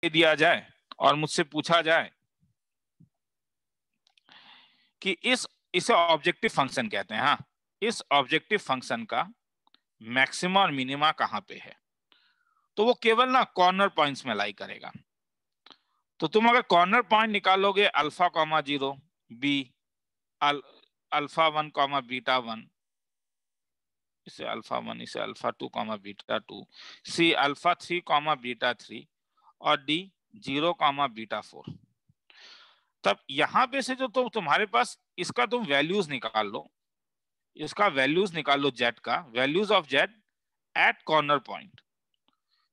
दिया जाए और मुझसे पूछा जाए कि इसे ऑब्जेक्टिव फंक्शन कहते हैं, हाँ, इस ऑब्जेक्टिव फंक्शन का मैक्सिमा और मिनिमा कहां पे है, तो वो केवल ना कॉर्नर पॉइंट्स में लाई करेगा। तो तुम अगर कॉर्नर पॉइंट निकालोगे alpha comma 0 B, alpha 1 comma beta 1, इसे अल्फा 1, इसे alpha 2 comma beta 2, C alpha 3 comma beta 3 और डी 0 कॉमा बीटा 4, तब यहां पे से जो तुम्हारे पास इसका तुम वैल्यूज निकाल लो, इसका वैल्यूज निकाल लो, जेड का values of Z at corner point.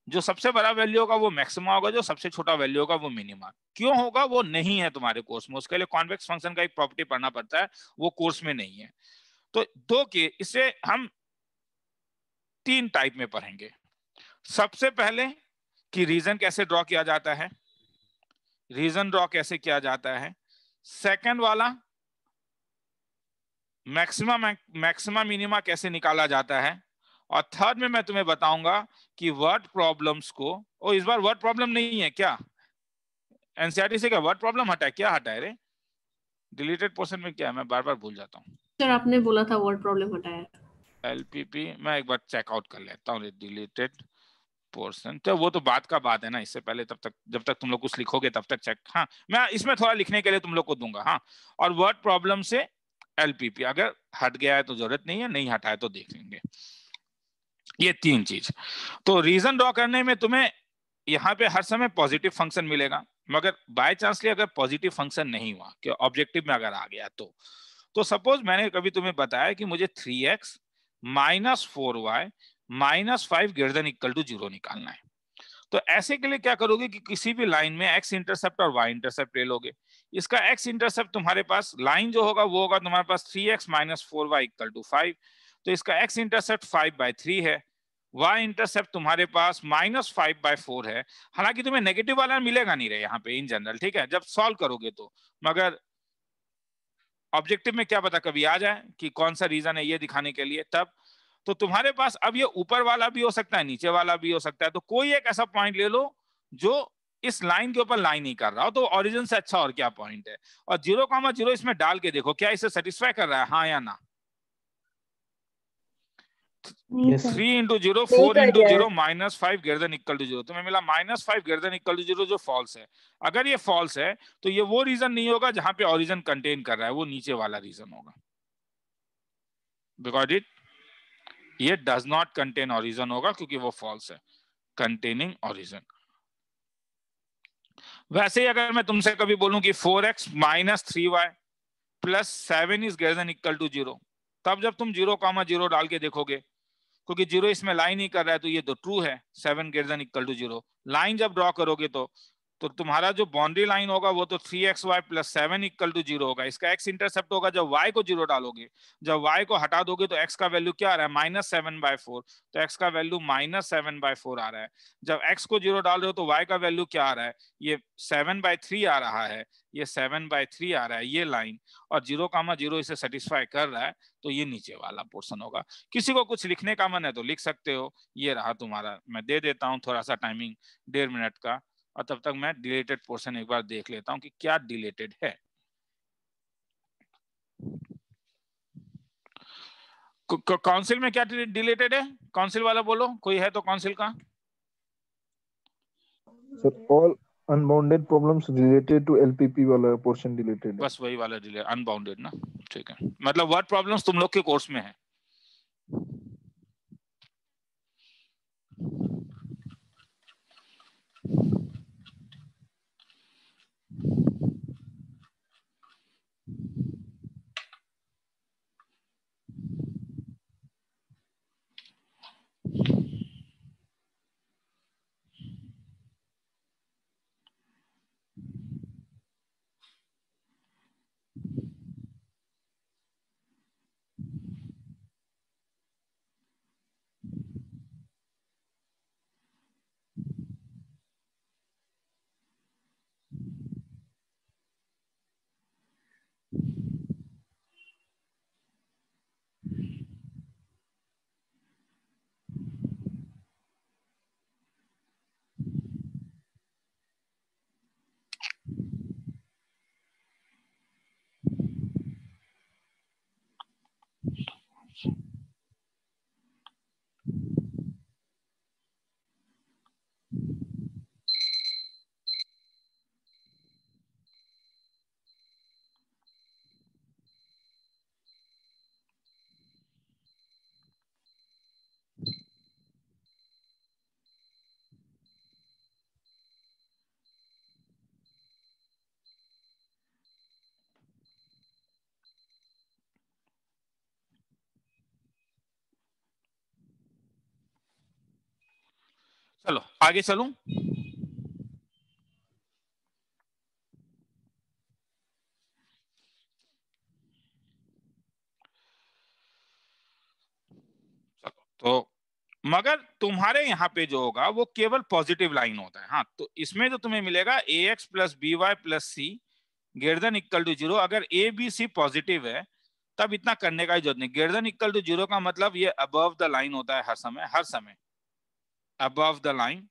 जो सबसे बड़ा वैल्यू होगा वो मैक्सिमा होगा, जो सबसे छोटा वैल्यू होगा वो मिनिमा। क्यों होगा वो नहीं है तुम्हारे कोर्स में, उसके लिए कॉन्वेक्स फंक्शन का एक प्रॉपर्टी पढ़ना पड़ता है, वो कोर्स में नहीं है। तो दो के इसे हम 3 टाइप में पढ़ेंगे। सबसे पहले कि रीजन कैसे ड्रॉ किया जाता है, रीजन ड्रॉ कैसे किया जाता है। सेकंड वाला मैक्सिमा मिनिमा कैसे निकाला जाता है। और थर्ड में मैं तुम्हें बताऊंगा कि वर्ड प्रॉब्लम्स को, ओ इस बार वर्ड प्रॉब्लम नहीं है क्या, एनसीईआरटी से क्या वर्ड प्रॉब्लम हटा है, क्या हटा है रे, डिलीटेड पोर्शन में क्या है, मैं बार बार भूल जाता हूँ। सर आपने बोला था वर्ड प्रॉब्लम हटाया। एलपीपी मैं एक बार चेकआउट कर लेता हूँ, डिलीटेड पोर्शन, तो वो तो बात का बात है ना, इससे पहले तब तक जब तक तुम लोग कुछ लिखोगे तब तक चेक, हाँ मैं इसमें थोड़ा लिखने के लिए तुम लोग को दूंगा, हाँ। और वर्ड प्रॉब्लम से एलपीपी अगर हट गया है तो जरूरत नहीं है, नहीं हटा है तो देख लेंगे। ये 3 चीज। तो रीजन ड्रॉ करने में तुम्हें यहाँ पे हर समय पॉजिटिव फंक्शन मिलेगा, मगर बाय चांसली अगर पॉजिटिव फंक्शन नहीं हुआ कि ऑब्जेक्टिव में अगर आ गया तो सपोज मैंने कभी तुम्हें बताया कि मुझे 3x minus 4y minus 5 greater than equal to 0 निकालना है। तो ऐसे के लिए क्या करोगे कि किसी भी लाइन में x इंटरसेप्ट और y इंटरसेप्ट ले लोगे। इसका x इंटरसेप्ट तुम्हारे पास लाइन जो होगा वो होगा तुम्हारे पास 3x minus 4y equal to 5, तो इसका x इंटरसेप्ट 5/3 है। y इंटरसेप्ट तुम्हारे पास -5/4 है। हालांकि तुम्हें नेगेटिव वाला मिलेगा नहीं रहे यहाँ पे इन जनरल, ठीक है, जब सॉल्व करोगे तो, मगर ऑब्जेक्टिव में क्या पता कभी आ जाए कि कौन सा रीजन है ये दिखाने के लिए, तब तो तुम्हारे पास अब ये ऊपर वाला भी हो सकता है, नीचे वाला भी हो सकता है। तो कोई एक ऐसा पॉइंट ले लो जो इस लाइन के ऊपर लाइन नहीं कर रहा हो, तो ओरिजिन से अच्छा और क्या पॉइंट है। और 0,0 इसमें डाल के देखो क्या इसे सेटिस्फाई कर रहा है, हाँ या ना। 3 into 0 4 into 0 -5 greater than equal to 0, तुम्हें मिला -5 greater than equal to 0 जो फॉल्स है। अगर ये फॉल्स है तो ये वो रीजन नहीं होगा जहां पे ओरिजिन कंटेन कर रहा है, वो नीचे वाला रीजन होगा, बिकॉज ये डज नॉट कंटेन ओरिजिन होगा क्योंकि वो फॉल्स है, कंटेनिंग ओरिजिन। वैसे ही अगर मैं तुमसे कभी बोलूं कि 4x minus 3y plus 7 is greater than equal to 0, तब जब तुम 0,0 डाल के देखोगे, क्योंकि 0 इसमें लाइन ही कर रहा है तो ये तो ट्रू है, 7 greater than equal to 0। Line जब ड्रॉ करोगे तो तुम्हारा जो बाउंड्री लाइन होगा वो तो 3xy प्लस 7 इक्वल टू 0 होगा। इसका x इंटरसेप्ट होगा जब y को 0 डालोगे, जब y को हटा दोगे तो x का वैल्यू क्या आ रहा है, -7/4, तो x का वैल्यू -7/4 आ रहा है। जब x को 0 डाल रहे हो तो y का वैल्यू क्या आ रहा है, ये 7/3 आ रहा है, ये 7/3 आ रहा है ये लाइन, और 0,0 इसे सेटिस्फाई कर रहा है, तो ये नीचे वाला पोर्शन होगा। किसी को कुछ लिखने का मन है तो लिख सकते हो। ये रहा तुम्हारा, मैं दे देता हूं थोड़ा सा टाइमिंग 1.5 मिनट का, और तब तक मैं डिलेटेड पोर्शन एक बार देख लेता हूं कि क्या डिलेटेड है। काउंसिल में क्या डिलेटेड है, काउंसिल वाला बोलो, कोई है तो काउंसिल का। Sir all unbounded problems related to LPP वाला पोर्शन डिलीटेड है। बस वही वाला डिले अनबाउंडेड ना, ठीक है, मतलब वर्ड प्रॉब्लम्स तुम लोग के कोर्स में है। चलो आगे चलूं। तो मगर तुम्हारे यहाँ पे जो होगा वो केवल पॉजिटिव लाइन होता है। हाँ, तो इसमें जो तुम्हें मिलेगा ax plus B Y plus C greater than equal to 0, अगर ए बी सी पॉजिटिव है तब इतना करने का जरूरत नहीं। ग्रेटर देन इक्वल टू 0 का मतलब ये अबव द लाइन होता है, हर समय अबव द लाइन।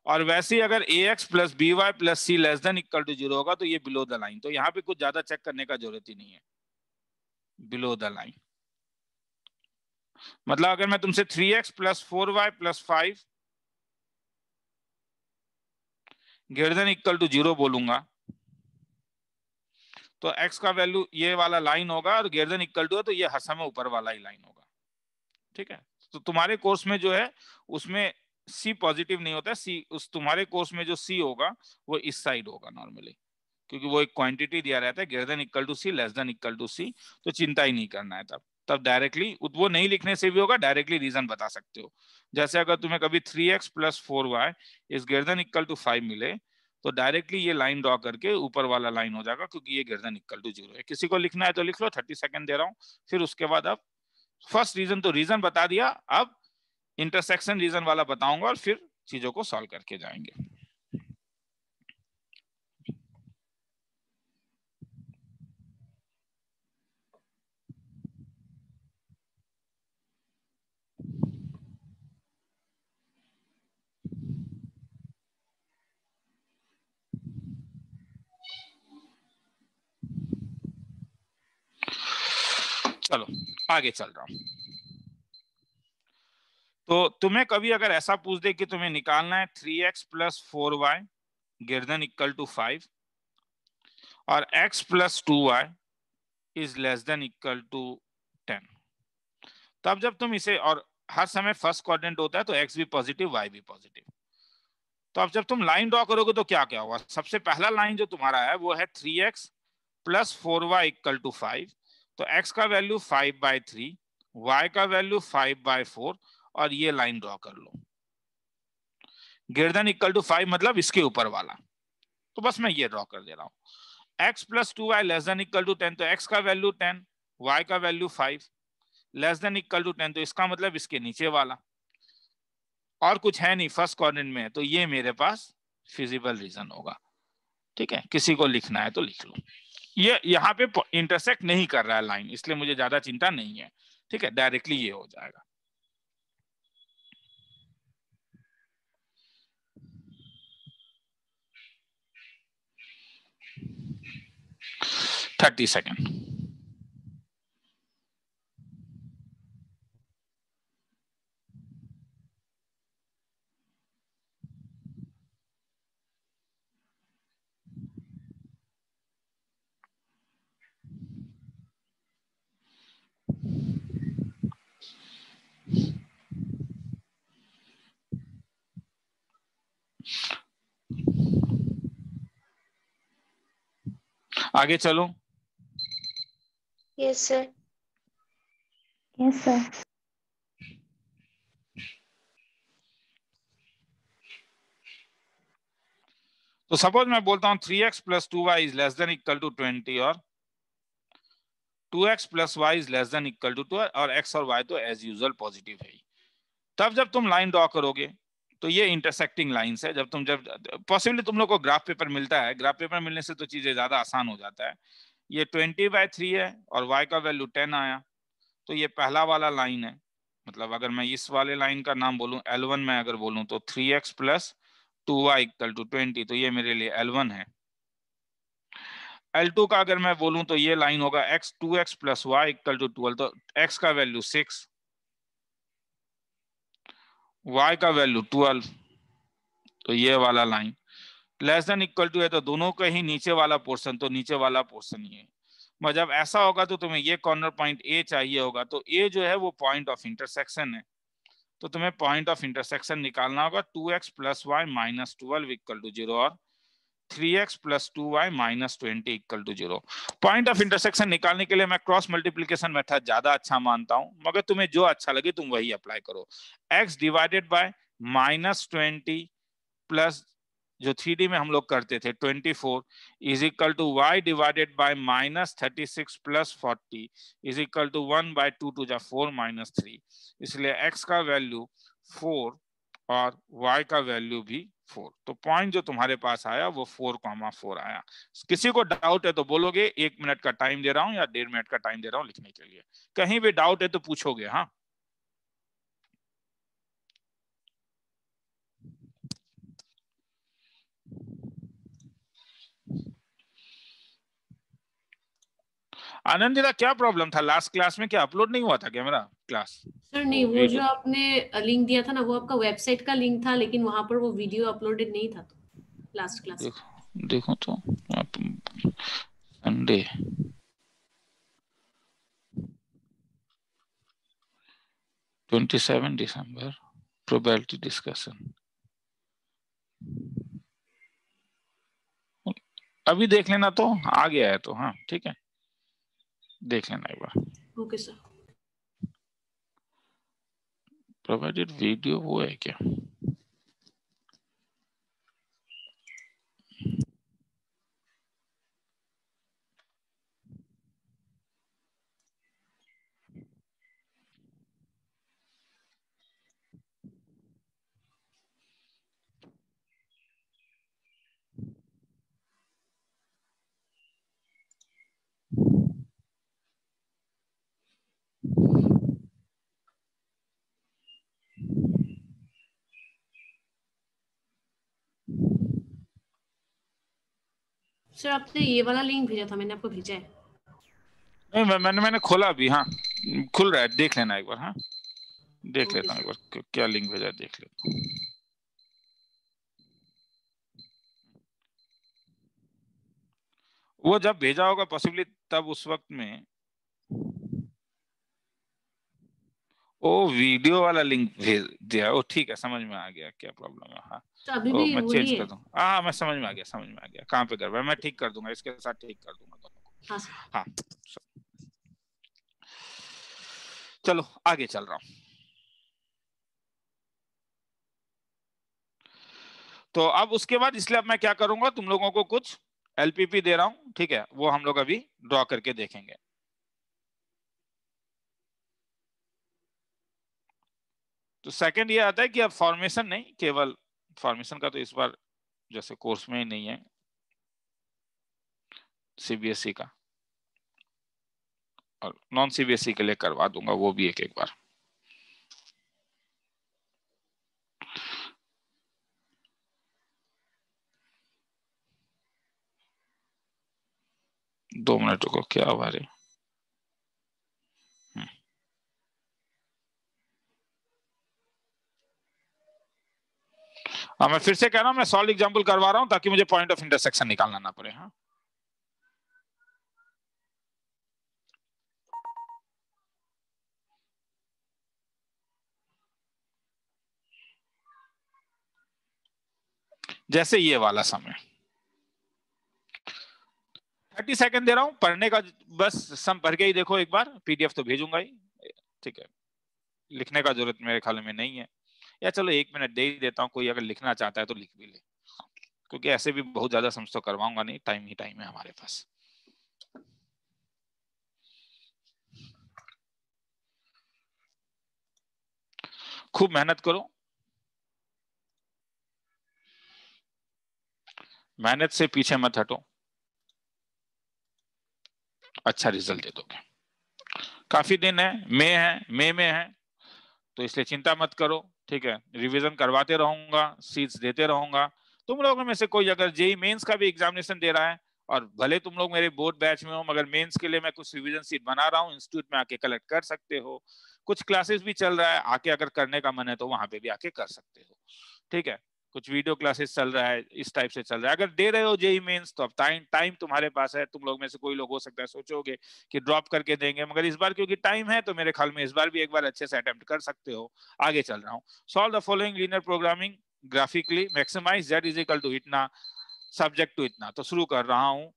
और वैसे ही अगर ax plus B Y plus C less than equal to 0 होगा तो ये बिलो द लाइन। तो यहाँ पे कुछ ज्यादा चेक करने का जरूरत ही नहीं है, बिलो द लाइन। मतलब अगर मैं तुमसे 3x plus 4y plus 5 greater than equal to 0 बोलूंगा तो x का वैल्यू ये वाला लाइन होगा, और ग्रेटर देन इक्वल टू है तो ये हर समय ऊपर वाला ही लाइन होगा। ठीक है, तो तुम्हारे कोर्स में जो है उसमें c पॉजिटिव नहीं होता है। c उस तुम्हारे कोर्स में जो c होगा वो इस साइड होगा नॉर्मली, क्योंकि वो एक क्वांटिटी दिया रहता है greater than equal to C less than equal to C. तो चिंता ही नहीं करना है। तब डायरेक्टली वो नहीं लिखने से भी होगा, डायरेक्टली रीजन बता सकते हो। जैसे अगर तुम्हें कभी 3x plus 4y is greater than equal to 5 मिले तो डायरेक्टली ये लाइन ड्रॉ करके ऊपर वाला लाइन हो जाएगा, क्योंकि ये ग्रेटर देन इक्वल टू 0 है। किसी को लिखना है तो लिख लो, 30 सेकंड दे रहा हूँ। फिर उसके बाद अब फर्स्ट रीजन तो रीजन बता दिया, अब इंटरसेक्शन रीजन वाला बताऊंगा और फिर चीजों को सॉल्व करके जाएंगे। चलो आगे चल रहा हूं। तो तुम्हें कभी अगर ऐसा पूछ दे कि तुम्हें निकालना है 3x plus 4y greater than equal to 5 और x plus 2y is less than equal to 10, तब जब तुम इसे, और हर समय फर्स्ट क्वाड्रेंट होता है तो x भी पॉजिटिव y भी पॉजिटिव, तो अब जब तुम लाइन ड्रॉ करोगे तो क्या क्या होगा। सबसे पहला लाइन जो तुम्हारा है वो है 3x plus 4y equal to 5, तो x का वैल्यू 5/3, y का वैल्यू 5/4, और ये लाइन ड्रॉ कर लो ग्रेटर देन इक्वल टू 5 मतलब इसके ऊपर वाला। तो बस मैं ये ड्रॉ कर दे रहा हूं। x plus 2y less than equal to 10, तो x का वैल्यू 10, y का value 5 less than equal to 10, तो इसका मतलब इसके नीचे वाला। और कुछ है नहीं, फर्स्ट क्वाड्रेंट में है, तो ये मेरे पास फिजिबल रीजन होगा। ठीक है, किसी को लिखना है तो लिख लो। ये यहाँ पे इंटरसेक्ट नहीं कर रहा है लाइन, इसलिए मुझे ज्यादा चिंता नहीं है। ठीक है, डायरेक्टली ये हो जाएगा। Thirty second. आगे चलो। Yes sir. Yes sir. तो सपोज मैं बोलता हूं 3x plus 2y is less than equal to 20 और 2x plus y is less than equal to 2, और x और y तो एज यूजुअल पॉजिटिव है। तब जब तुम लाइन ड्रॉ करोगे तो ये इंटरसेक्टिंग लाइंस है। जब पॉसिबली तुम लोग को ग्राफ पेपर मिलता है, ग्राफ पेपर मिलने से तो चीजें ज्यादा आसान हो जाता है। ये 20/3 है और y का वैल्यू 10 आया, तो ये पहला वाला लाइन है। मतलब अगर मैं इस वाले लाइन का नाम बोलूं L1 में अगर बोलूं तो 3x plus 2y equal to 20, तो ये मेरे लिए L1 है। L2 का अगर मैं बोलूं तो ये लाइन होगा 2x plus y equal to 12, तो x का वैल्यू 6, y का वैल्यू 12, तो ये वाला line less than equal to है, तो दोनों का ही नीचे वाला पोर्शन, तो नीचे वाला पोर्शन ये। जब ऐसा होगा तो तुम्हें ये कॉर्नर पॉइंट A चाहिए होगा, तो A जो है वो पॉइंट ऑफ इंटरसेक्शन है, तो तुम्हें पॉइंट ऑफ इंटरसेक्शन निकालना होगा 2x plus y minus 12 equal to 0 और 3x plus 2y minus 20 equal to 0। Point of intersection निकालने के लिए मैं क्रॉस मल्टीप्लीकेशन मेथड ज्यादा अच्छा मानता हूं, मगर तुम्हें जो अच्छा लगे तुम वही अप्लाई करो। x डिवाइडेड बाय -20 प्लस जो 3D में हम लोग करते थे 24 is equal to y divided by -36 plus 40 is equal to 1/2 टू जा 4 -3। इसलिए x का वैल्यू 4 और y का वैल्यू भी 4। तो पॉइंट जो तुम्हारे पास आया वो 4,4 आया। किसी को डाउट है तो बोलोगे, 1 मिनट का टाइम दे रहा हूं या 1.5 मिनट का टाइम दे रहा हूं लिखने के लिए। कहीं भी डाउट है तो पूछोगे। हाँ, आनंदिता क्या प्रॉब्लम था लास्ट क्लास में? क्या अपलोड नहीं हुआ था क्या मेरा क्लास? सर नहीं, वो जो आपने लिंक दिया था ना, वो आपका वेबसाइट का लिंक था, लेकिन वहां पर वो वीडियो अपलोडेड नहीं था। तो लास्ट क्लास देखो तो संडे December 27 प्रोबेबिलिटी डिस्कशन अभी देख लेना, तो आ गया है तो हाँ ठीक है, देख लेना एक बार। Okay sir. प्रोवाइडेड वीडियो वो है क्या? सर आपने ये वाला लिंक भेजा था, मैंने आपको भेजा है। नहीं, मैंने खोला अभी। हाँ, खुल रहा है, देख लेना एक बार। हाँ, देख लेता हूँ एक बार क्या लिंक भेजा है, देख लेता हूँ। वो जब भेजा होगा पॉसिबली तब उस वक्त में वो वीडियो वाला लिंक भेज दिया। ओ ठीक है, समझ में आ गया क्या प्रॉब्लम है। हाँ, तो अभी भी मैं वही चेंज है। कर दूं। हाँ, मैं समझ में आ गया कहाँ पे गड़बड़। मैं ठीक कर दूंगा, इसके साथ ठीक कर दूंगा दोनों को। हाँ सर। हाँ, चलो आगे चल रहा हूँ। तो अब उसके बाद इसलिए अब मैं क्या करूंगा, तुम लोगों को कुछ एलपीपी दे रहा हूं, ठीक है, वो हम लोग अभी ड्रॉ करके देखेंगे। तो सेकंड ये आता है कि अब फॉर्मेशन नहीं, केवल फॉर्मेशन का तो इस बार जैसे कोर्स में ही नहीं है सीबीएसई का, और नॉन सीबीएसई के लिए करवा दूंगा वो भी एक बार। दो मिनट को क्या हुआ रे? हाँ, मैं फिर से कह रहा हूं, मैं सॉल्व एग्जांपल करवा रहा हूं ताकि मुझे पॉइंट ऑफ इंटरसेक्शन निकालना ना पड़े। हाँ, जैसे ये वाला समय 30 सेकंड दे रहा हूं पढ़ने का, बस सम भर के ही देखो एक बार। पीडीएफ तो भेजूंगा ही, ठीक है, लिखने का जरूरत मेरे ख्याल में नहीं है। या चलो 1 मिनट दे ही देता हूं, कोई अगर लिखना चाहता है तो लिख भी ले, क्योंकि ऐसे भी बहुत ज्यादा समझ तो करवाऊंगा नहीं, टाइम ही टाइम है हमारे पास। खूब मेहनत करो, मेहनत से पीछे मत हटो, अच्छा रिजल्ट दे दोगे। काफी दिन है, मई में है, तो इसलिए चिंता मत करो, ठीक है। रिवीजन करवाते रहूंगा, सीट्स देते रहूंगा। तुम लोगों में से कोई अगर जेई मेंस का भी एग्जामिनेशन दे रहा है, और भले तुम लोग मेरे बोर्ड बैच में हो, मगर मेंस के लिए मैं कुछ रिवीजन सीट बना रहा हूँ, इंस्टीट्यूट में आके कलेक्ट कर सकते हो। कुछ क्लासेस भी चल रहा है, आके अगर करने का मन है तो वहां पे भी आके कर सकते हो, ठीक है। कुछ वीडियो क्लासेस चल रहा है, इस टाइप से चल रहा है। अगर दे रहे हो जेई मेंस तो अब टाइम तुम्हारे पास है। तुम लोग में से कोई लोग हो सकता है सोचोगे कि ड्रॉप करके देंगे, मगर इस बार क्योंकि टाइम है तो मेरे ख्याल में इस बार भी एक बार अच्छे से अटेम्प्ट कर सकते हो। आगे चल रहा हूँ। Solve the following linear programming graphically, maximize z is equal to इतना, सब्जेक्ट टू इतना। तो शुरू कर रहा हूँ।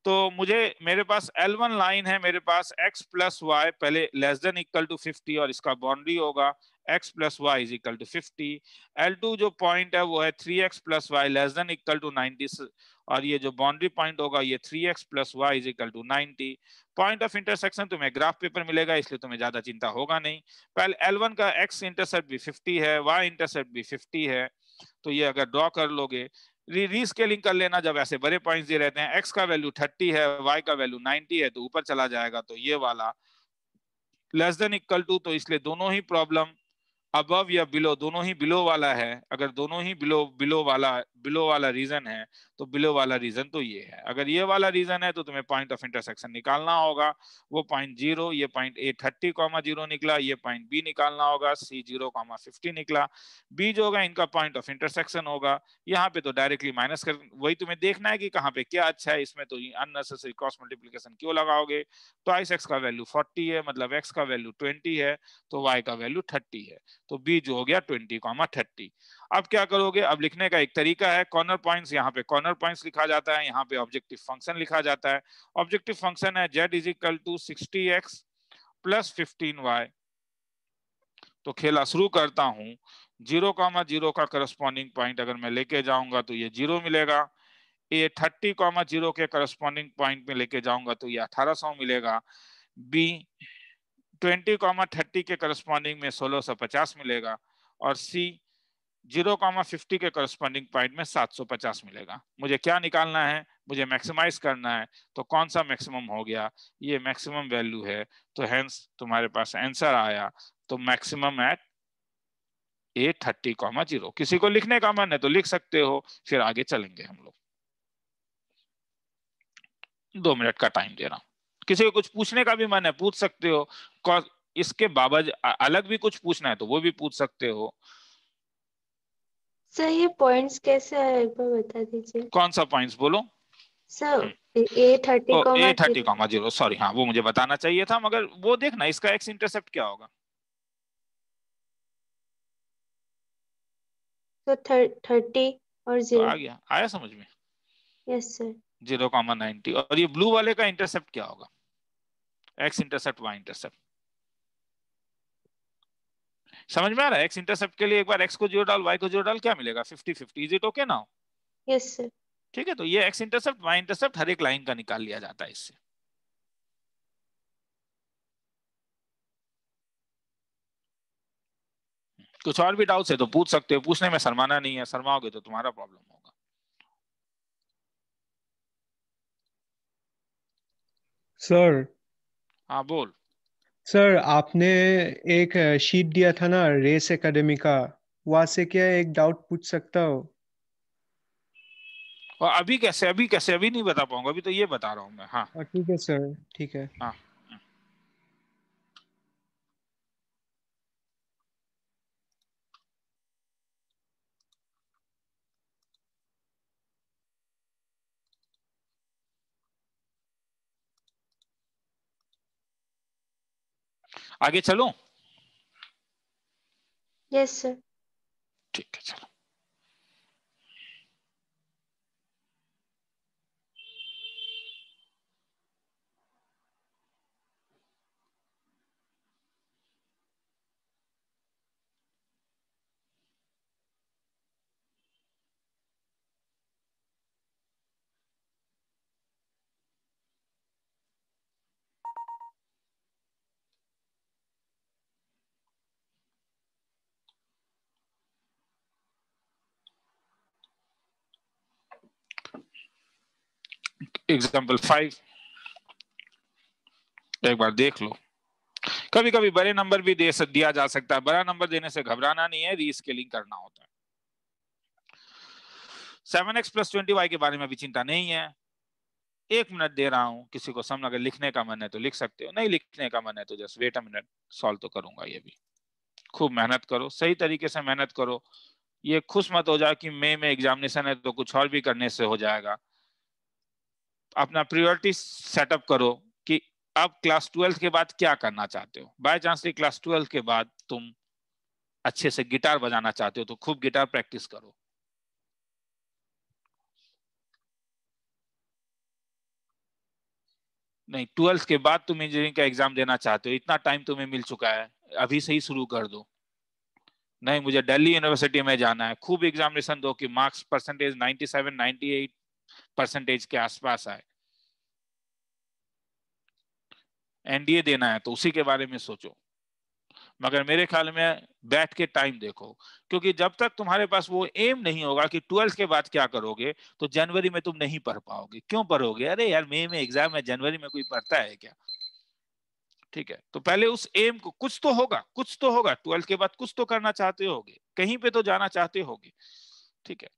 तो मेरे पास L1 लाइन है, मेरे पास x प्लस वाई पहले लेस देन इक्वल टू 50 और इसका बाउंड्री होगा x plus Y is equal to 50। L2 जो पॉइंट है वो है 3x plus Y less than equal to 90, और ये जो बाउंड्री पॉइंट होगा ये 3x plus Y is equal to 90। Point of intersection तुम्हें ग्राफ पेपर मिलेगा, इसलिए तुम्हें ज्यादा चिंता होगा नहीं। पहले L1 का x इंटरसेप्ट भी 50 है, y इंटरसेप्ट भी 50 है, तो ये अगर ड्रॉ कर लोगे, रीस्केलिंग कर लेना, जब ऐसे बड़े पॉइंट्स दिए रहते हैं, x का वैल्यू 30 है, y का वैल्यू 90 है, तो ऊपर चला जाएगा, तो ये वाला लेस देन इक्वल टू, तो इसलिए दोनों ही प्रॉब्लम अबव या बिलो, दोनों ही बिलो वाला है। अगर दोनों ही बिलो वाला रीजन है, तो बिलो वाला रीजन तो ये है। अगर ये वाला रीजन है तो तुम्हें पॉइंट ऑफ इंटरसेक्शन निकालना होगा, वो पॉइंट 0, ये पॉइंट A 30,0 निकला, ये पॉइंट B निकालना होगा, C 0,50 निकला। B जो होगा इनका पॉइंट ऑफ इंटरसेक्शन होगा। यहाँ पे तो डायरेक्टली माइनस कर, वही तुम्हें देखना है कि कहाँ पे क्या अच्छा है, इसमें तो अननेसेसरी क्रॉस मल्टीप्लिकेशन क्यों लगाओगे। ट्वाइस x का वैल्यू 40 है, मतलब x का वैल्यू 20 है, तो y का वैल्यू 30 है, तो B जो हो गया 20,30। अब क्या करोगे, अब लिखने का एक तरीका है, कॉर्नर पॉइंट्स, यहाँ पे कॉर्नर पॉइंट्स लिखा जाता है, यहाँ पे ऑब्जेक्टिव फंक्शन लिखा जाता है। ऑब्जेक्टिव फंक्शन है z is equal to 60x plus 15y। तो खेला शुरू करता हूं, 0,0 का करस्पॉन्डिंग पॉइंट अगर मैं लेके जाऊंगा तो ये 0 मिलेगा। A 30,0 के करस्पॉन्डिंग पॉइंट में लेके जाऊंगा तो ये 1800 मिलेगा। B 20,30 के करस्पॉन्डिंग में 1650 मिलेगा, और C 0,50 के करस्पॉन्डिंग पॉइंट में 750 मिलेगा। मुझे क्या निकालना है, मुझे मैक्सिमाइज करना है, तो कौन सा मैक्सिमम हो गया, ये मैक्सिमम वैल्यू है, तो हेंस तुम्हारे पास आंसर आया, तो मैक्सिमम एट A 30,0। किसी को लिखने का मन है तो लिख सकते हो, फिर आगे चलेंगे हम लोग। 2 मिनट का टाइम दे रहा हूं, किसी को कुछ पूछने का भी मन है पूछ सकते हो, इसके बाबत अलग भी कुछ पूछना है तो वो भी पूछ सकते हो। सर ये पॉइंट्स कैसे है, एक बार बता दीजिए। कौन सा पॉइंट्स बोलो सर A 30,0, सॉरी, हाँ वो मुझे बताना चाहिए था, मगर वो देखना इसका एक्स इंटरसेप्ट क्या होगा। तो 30 और तो 0। आ गया, आया समझ में। Yes sir. 0,90, और ये ब्लू वाले का इंटरसेप्ट क्या होगा, एक्स इंटरसेप्ट वाई इंटरसेप्ट। समझ में आ रहा है, एक्स इंटरसेप्ट के लिए एक बार एक्स को 0 डाल, वाई को 0 डाल, क्या मिलेगा 50-50। Is it okay now? Yes sir. ठीक है, तो ये एक्स इंटरसेप्ट वाई इंटरसेप्ट हर एक लाइन का निकाल लिया जाता है इससे। कुछ और भी डाउट्स है तो पूछ सकते हो, पूछने में शर्माना नहीं है, शर्माओगे तो तुम्हारा प्रॉब्लम होगा। सर। हाँ बोल। सर आपने एक शीट दिया था ना रेस एकेडमी का, वहां से क्या एक डाउट पूछ सकता हो? और अभी कैसे अभी नहीं बता पाऊंगा, अभी तो ये बता रहा हूँ मैं। हाँ ठीक है सर, ठीक है। हाँ आगे चलो। Yes sir. ठीक है चलो। एग्जाम्पल 5 एक बार देख लो। कभी कभी बड़े नंबर भी दिया जा सकता है, बड़ा नंबर देने से घबराना नहीं है, रीस्केलिंग करना होता है। 7x प्लस 20y के बारे में भी चिंता नहीं है। 1 मिनट दे रहा हूं, किसी को समझ, अगर लिखने का मन है तो लिख सकते हो, नहीं लिखने का मन है तो just wait a minute, solve तो करूंगा ये भी। खूब मेहनत करो, सही तरीके से मेहनत करो। ये खुश मत हो जाए कि मई में एग्जामिनेशन है तो कुछ और भी करने से हो जाएगा। अपना प्रायोरिटी सेटअप करो कि अब क्लास 12 के बाद क्या करना चाहते हो। बाय चांस क्लास 12 के बाद तुम अच्छे से गिटार बजाना चाहते हो तो खूब गिटार प्रैक्टिस करो। नहीं, 12 के बाद तुम इंजीनियरिंग का एग्जाम देना चाहते हो, इतना टाइम तुम्हें मिल चुका है, अभी से ही शुरू कर दो। नहीं मुझे दिल्ली यूनिवर्सिटी में जाना है, खूब एग्जामिनेशन दो कि मार्क्स परसेंटेज 97 98% के आसपास आए, एनडीए देना है तो उसी के बारे में सोचो। मगर मेरे ख्याल में बैठ के टाइम देखो, क्योंकि जब तक तुम्हारे पास वो एम नहीं होगा कि 12th के बाद क्या करोगे, तो जनवरी में तुम नहीं पढ़ पाओगे। क्यों पढ़ोगे? अरे यार मई में एग्जाम है, जनवरी में कोई पढ़ता है क्या? ठीक है, तो पहले उस एम को, कुछ तो होगा, कुछ तो होगा 12th के बाद, कुछ तो करना चाहते होगे, कहीं पे तो जाना चाहते होगे। ठीक है,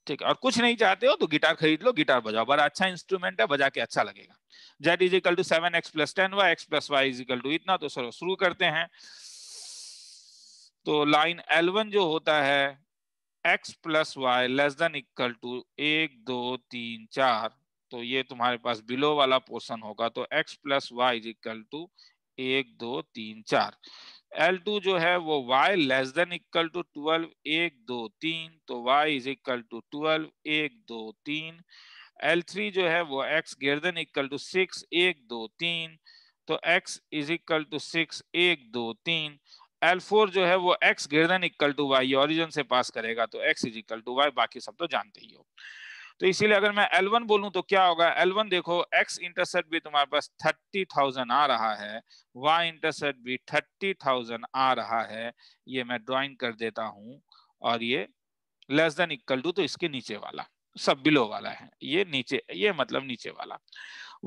ठीक है, और कुछ नहीं चाहते हो तो गिटार खरीद लो, गिटार बजाओ, बड़ा अच्छा इंस्ट्रूमेंट है, बजा के अच्छा लगेगा। z is equal to 7x plus 10y, x plus Y is equal to इतना। तो चलो शुरू करते हैं। तो लाइन L1 जो होता है x plus Y less than equal to 1 2 3 4, तो ये तुम्हारे पास बिलो वाला पोर्शन होगा। तो x plus Y is equal to 1 2 3 4। L2 जो है वो y less than equal to 12 1 2 3, तो y is equal to 12 1 2 3। L3 जो है वो x greater than equal to 6 1 2 3, तो x is equal to 6 1 2 3। L4 जो है वो x greater than equal to y, origin से पास करेगा तो x is equal to y, बाकी सब तो जानते ही हो। तो इसीलिए अगर मैं L1 बोलूं तो क्या होगा? L1 देखो, x इंटरसेप्ट भी तुम्हारे पास 30,000 आ रहा है, y इंटरसेप्ट भी 30,000 आ रहा है। ये मैं ड्राइंग कर देता हूं, और ये लेस देन इक्वल टू, तो इसके नीचे वाला सब बिलो वाला है, ये नीचे, ये मतलब नीचे वाला।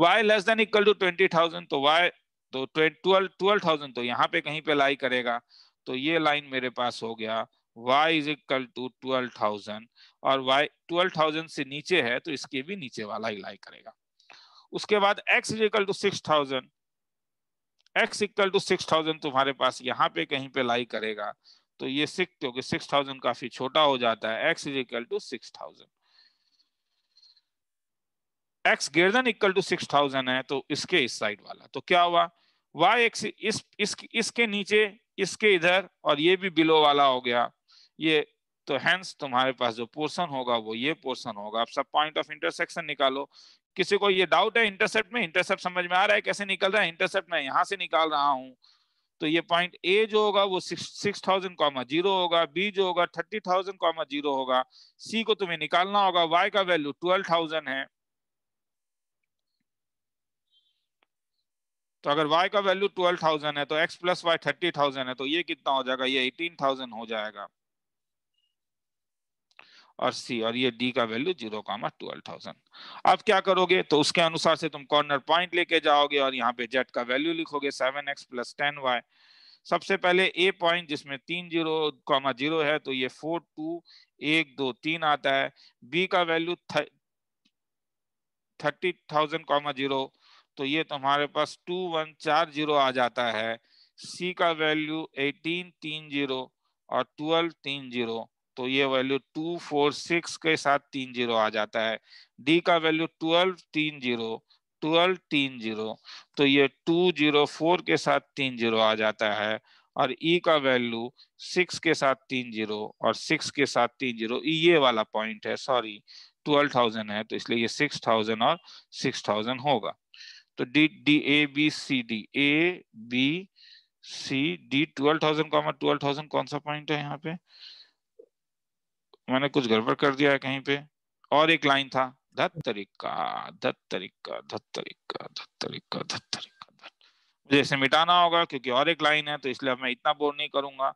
y less than equal to 20,000, तो y तो 12,000 तो यहाँ पे कहीं पे लाई करेगा। तो ये लाइन मेरे पास हो गया y इज इक्वल टू 12,000, और y 12,000 से नीचे है तो इसके भी नीचे वाला ही लाई करेगा। उसके बाद x is equal to 6,000, x equal to 6,000 तुम्हारे पास यहाँ पे कहीं पे लाई करेगा। तो ये 6, क्योंकि 6,000 काफी छोटा हो जाता है, x is equal to 6,000। x greater than equal to 6,000 है तो इसके इस साइड वाला। तो क्या हुआ? y एक्स इसके नीचे, इसके इधर, और ये भी बिलो वाला हो गया ये। तो हेंस तुम्हारे पास जो पोर्शन होगा वो ये पोर्शन होगा। अब सब पॉइंट ऑफ इंटरसेक्शन निकालो। किसी को ये डाउट है इंटरसेप्ट में? इंटरसेप्ट समझ में आ रहा है कैसे निकल रहा है? इंटरसेप्ट मैं यहाँ से निकाल रहा हूँ। तो ये पॉइंट A जो होगा वो 6,000,0 होगा, B जो होगा 30,000,0 होगा, C को तुम्हें निकालना होगा। Y का वैल्यू 12,000 है, तो अगर y का वैल्यू 12,000 है तो x प्लस वाई 30,000 है, तो ये कितना हो जाएगा? ये 18,000 हो जाएगा। और C और ये D का वैल्यू 0,12,000। अब क्या करोगे? तो उसके अनुसार से तुम कॉर्नर पॉइंट लेके जाओगे और यहाँ पे Z का वैल्यू लिखोगे 7x प्लस 10y। सबसे पहले A पॉइंट जिसमें 3 0,0 है, तो ये 4 2 1 2 3 आता है। B का वैल्यू 30,000,0, तो ये तुम्हारे पास 2140 आ जाता है। C का वैल्यू 1830 और 1230, तो ये वैल्यू 246 के साथ 30 आ जाता है। D का वैल्यू 1230, तो ये 204 के साथ 30 आ जाता है। और E का वैल्यू 6 के साथ 30 और 6 के साथ 30, ये वाला पॉइंट है, सॉरी 12,000 है, तो इसलिए ये 6,000 और 6,000 होगा। तो D D A B C D, A B C D 12,000 12,000 कौन सा पॉइंट है? यहाँ पे मैंने कुछ गड़बड़ कर दिया है कहीं पे, और एक लाइन था, धत्तरिका धत्तरिका धत्तरिका धत्तरिका धत्तरिका। मुझे इसे मिटाना होगा क्योंकि और एक लाइन है, तो इसलिए अब मैं इतना बोर नहीं करूंगा।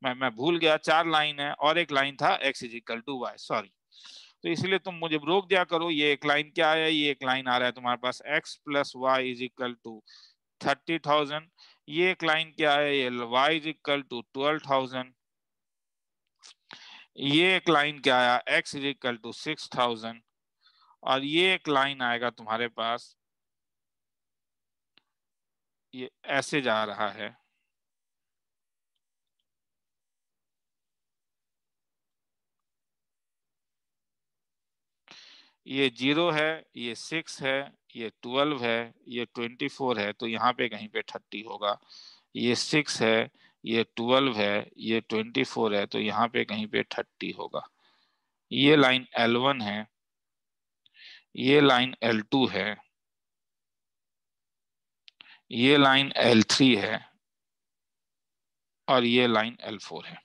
मैं भूल गया, 4 लाइन है और एक लाइन था x is equal to Y, sorry. तो इसलिए तुम मुझे रोक दिया करो। ये एक लाइन क्या है? ये एक लाइन आ रहा है तुम्हारे पास x plus Y is equal to 30,000। ये एक लाइन क्या है? ये y इज इक्वल टू 12,000। ये एक लाइन क्या आया? x is equal to 6,000। और ये एक लाइन आएगा तुम्हारे पास, ये ऐसे जा रहा है, ये 0 है, ये 6 है, ये 12 है, ये 24 है, तो यहाँ पे कहीं पे 30 होगा। ये 6 है, ये 12 है, ये 24 है, तो यहाँ पे कहीं पे 30 होगा। ये लाइन L1 है, ये लाइन L2 है, ये लाइन L3 है, और ये लाइन L4 है।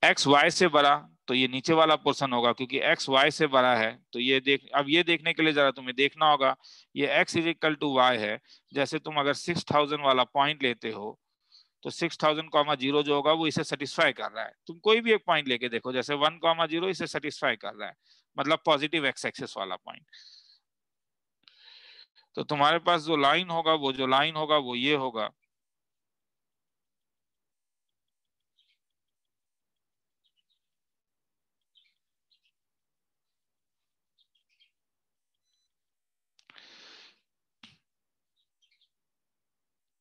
x y से बड़ा तो ये नीचे वाला पोर्शन होगा, क्योंकि x y से बड़ा है। तो ये अब ये देखने के लिए जरा तुम्हें देखना होगा, ये x is equal to y है। जैसे तुम अगर 6000 वाला पॉइंट लेते हो तो 6000,0 जो होगा वो इसे सेटिस्फाई कर रहा है। तुम कोई भी एक पॉइंट लेके देखो, जैसे 1,0 इसे सेटिस्फाई कर रहा है, मतलब पॉजिटिव x एक्सिस वाला पॉइंट। तो तुम्हारे पास जो लाइन होगा वो ये होगा।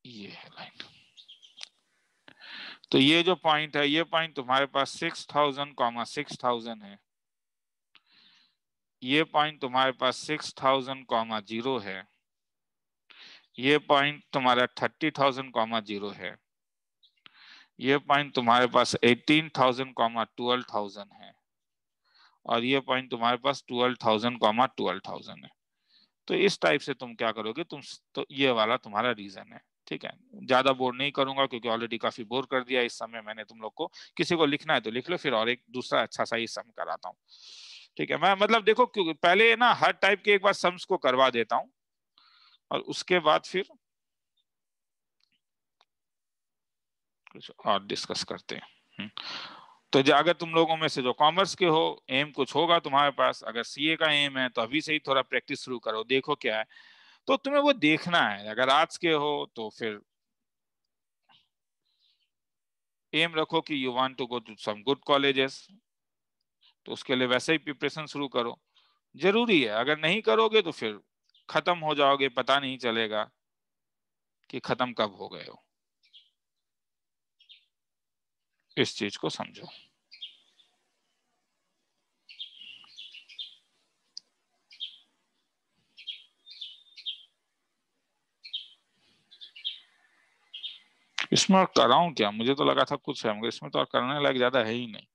ये है लाइन। तो ये जो पॉइंट है, ये पॉइंट तुम्हारे पास 6000,000 है। ये पॉइंट तुम्हारे पास 6000,0 है। ये पॉइंट तुम्हारा 30,000,0 है। ये पॉइंट तुम्हारे पास 18,000,12,000 है। और ये पॉइंट तुम्हारे पास 12,000,12,000 है। तो इस टाइप से तुम क्या करोगे, तुम तो ये वाला तुम्हारा रीजन है। ठीक है, ज्यादा बोर नहीं करूंगा क्योंकि ऑलरेडी काफी बोर कर दिया इस समय मैंने तुम लोग को। किसी को लिखना है तो लिख लो, फिर और एक दूसरा अच्छा सा ही सम कराता हूँ। ठीक है, मैं मतलब देखो पहले ना हर टाइप के एक बार सम्स को करवा देता हूँ और उसके बाद फिर कुछ और डिस्कस करते हैं। तो अगर तुम लोगों में से जो कॉमर्स के हो, एम कुछ होगा तुम्हारे पास, अगर सीए का एम है तो अभी से ही थोड़ा प्रैक्टिस शुरू करो, देखो क्या है। तो तुम्हें वो देखना है। अगर आर्ट्स के हो तो फिर एम रखो कि you want to go to some good colleges, तो उसके लिए वैसे ही प्रिपरेशन शुरू करो। जरूरी है, अगर नहीं करोगे तो फिर खत्म हो जाओगे, पता नहीं चलेगा कि खत्म कब हो गए हो। इस चीज को समझो। इसमें और कराऊं क्या, मुझे तो लगा था कुछ है, मगर इसमें तो और करने लायक ज्यादा है ही नहीं।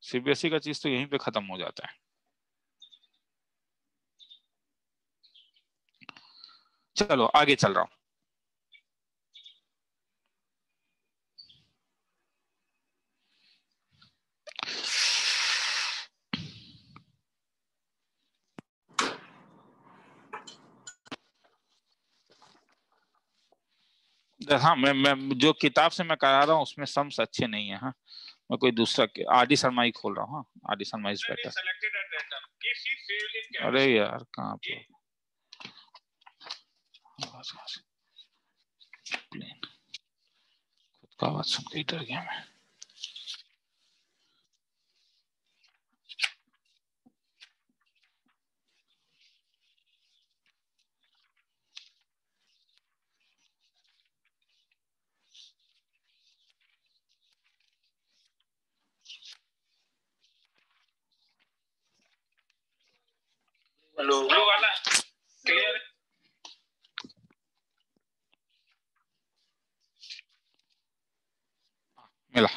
सीबीएसई का चीज तो यहीं पे खत्म हो जाता है। चलो आगे चल रहा हूं। हाँ, मैं जो किताब से मैं करा रहा हूँ उसमें सम्स अच्छे नहीं है। हाँ, मैं कोई दूसरा आर डी शर्मा ही खोल रहा हूँ। हाँ, R D Sharma is better. अरे यार कहाँ पे खुद का आवाज सुन के डर गया मैं। ब्लू वाला क्लियर है? मिला।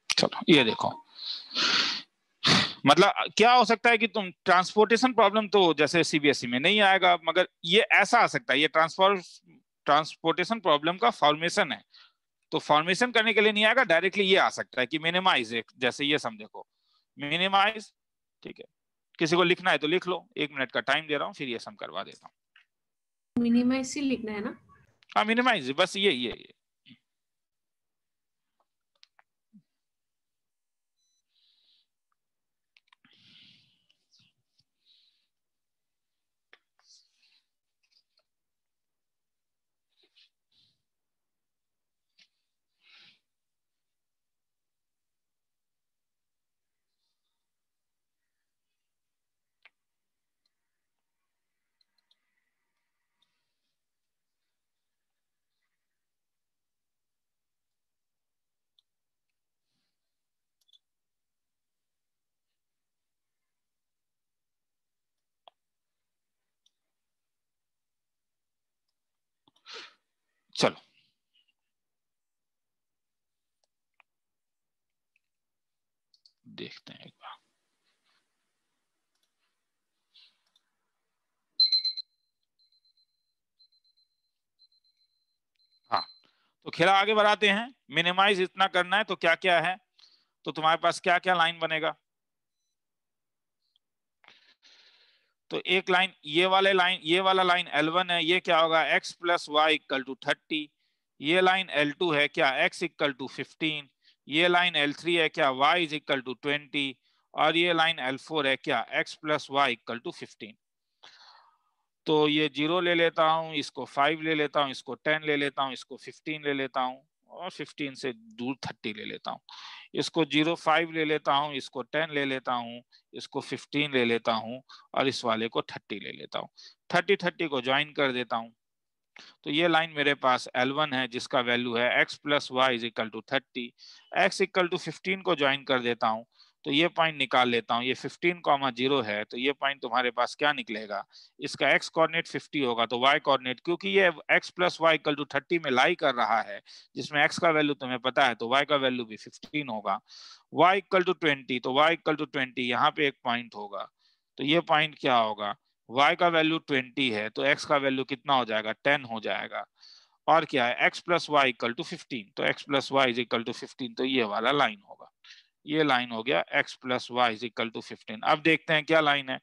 चलो ये देखो, मतलब क्या हो सकता है कि तुम ट्रांसपोर्टेशन प्रॉब्लम तो जैसे सीबीएसई में नहीं आएगा, मगर ये ऐसा आ सकता है, ये ट्रांसपोर्टेशन प्रॉब्लम का फॉर्मेशन है। तो फॉर्मेशन करने के लिए नहीं आएगा, डायरेक्टली ये आ सकता है कि मिनिमाइज, जैसे ये सम देखो, मिनिमाइज। ठीक है, किसी को लिखना है तो लिख लो, 1 मिनट का टाइम दे रहा हूँ, फिर ये सम करवा देता हूँ। मिनिमाइज ही लिखना है ना? हाँ मिनिमाइज, बस ये चलो देखते हैं एक बार। हाँ, तो खेला आगे बढ़ाते हैं। मिनिमाइज इतना करना है तो क्या क्या है, तो तुम्हारे पास क्या क्या लाइन बनेगा। तो एक लाइन ये वाला लाइन L1 है, ये क्या होगा x plus Y equal to 30। ये लाइन L2 है क्या, x इक्वल टू 15। ये लाइन L3 है क्या, y इज इक्वल टू 20। और ये लाइन L4 है क्या, x plus Y equal to 15। तो ये 0 ले लेता हूं, इसको 5 ले लेता हूं, इसको 10 ले लेता हूं, इसको 15 ले लेता हूं, और 15 से दूर 30 ले लेता हूं। इसको 0 5 ले लेता हूं, इसको 10 ले लेता हूं, इसको 15 ले लेता हूं, और इस वाले को 30 ले लेता हूं। 30 को ज्वाइन कर देता हूं। तो ये लाइन मेरे पास L1 है जिसका वैल्यू है x plus Y is equal to 30। x equal to 15 को ज्वाइन कर देता हूं, तो ये पॉइंट निकाल लेता हूं। ये 15,0 है, तो ये पॉइंट तुम्हारे पास क्या निकलेगा, इसका x कोऑर्डिनेट 50 होगा, तो y कोऑर्डिनेट, क्योंकि ये x plus Y equal to 30 में लाई कर रहा है, जिसमें x का वैल्यू तुम्हें पता है, तो y का वैल्यू भी 15 होगा। y इक्वल टू 20, तो y इक्वल टू 20 यहाँ पे एक पॉइंट होगा, तो ये पॉइंट क्या होगा, y का वैल्यू 20 है, तो x का वैल्यू कितना हो जाएगा, 10 हो जाएगा। और क्या है, x plus Y equal to 15, तो x plus Y is equal to 15, तो ये वाला लाइन होगा। ये लाइन हो गया x plus Y is equal to 15। अब देखते हैं क्या लाइन है,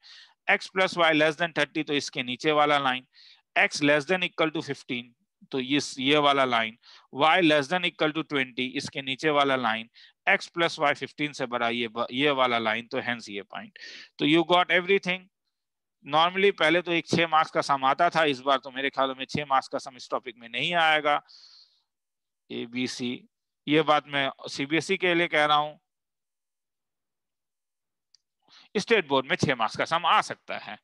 x plus Y less than 30, तो इसके नीचे वाला line. x less than equal to 15, तो ये वाला line. y less than equal to 20, इसके नीचे वाला लाइन। x प्लस वाई 15 से बड़ा ये वाला लाइन, तो हेंस ये पॉइंट। तो यू गॉट एवरीथिंग। नॉर्मली पहले तो एक 6 मार्क्स का सम आता था, इस बार तो मेरे ख्याल में 6 मार्क्स का सम इस टॉपिक में नहीं आएगा। ABC, ये बात मैं CBSE के लिए कह रहा हूं, स्टेट बोर्ड में 6 मार्क्स का सम आ सकता है।